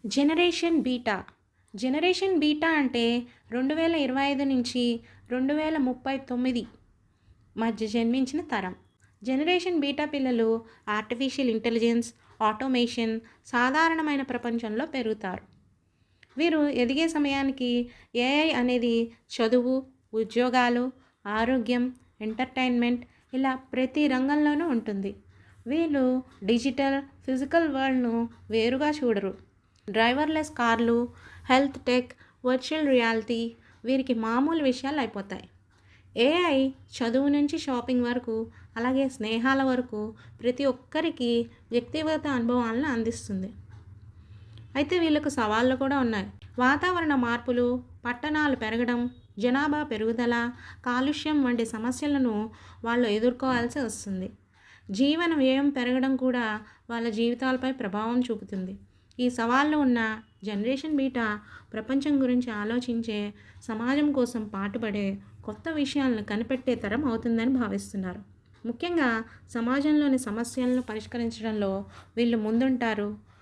Generation beta. Generation beta అంటే 2025 నుంచి 2039 మధ్య జన్మించిన తరం. జనరేషన్ బీటా పిల్లలు ఆర్టిఫిషియల్ ఇంటెలిజెన్స్, ఆటోమేషన్, సాధారణమైన ప్రపంచంలో పెరుగుతారు. వీరు ఎదిగే సమయానికి ఏఐ అనేది చదువు, ఉద్యోగాలు, ఆరోగ్యం, ఎంటర్టైన్మెంట్ ఇలా ప్రతి రంగంలోనూ ఉంటుంది. వీళ్ళు డిజిటల్, ఫిజికల్ వరల్డ్ను వేరుగా చూడరు. డ్రైవర్లెస్ కార్లు, హెల్త్ టెక్, వర్చువల్ రియాలిటీ వీరికి మామూలు విషయాలు అయిపోతాయి. ఏఐ చదువు నుంచి షాపింగ్ వరకు, అలాగే స్నేహాల వరకు ప్రతి ఒక్కరికి వ్యక్తిగత అనుభవాలను అందిస్తుంది. అయితే వీళ్ళకు సవాళ్ళు కూడా ఉన్నాయి. వాతావరణ మార్పులు, పట్టణాలు పెరగడం, జనాభా పెరుగుదల, కాలుష్యం వంటి సమస్యలను వాళ్ళు ఎదుర్కోవాల్సి వస్తుంది. జీవన వ్యయం పెరగడం కూడా వాళ్ళ జీవితాలపై ప్రభావం చూపుతుంది. ఈ సవాళ్ళు ఉన్న జనరేషన్ బీటా ప్రపంచం గురించి ఆలోచించే, సమాజం కోసం పాటుపడే, కొత్త విషయాలను కనిపెట్టే తరం అవుతుందని భావిస్తున్నారు. ముఖ్యంగా సమాజంలోని సమస్యలను పరిష్కరించడంలో వీళ్ళు ముందుంటారు.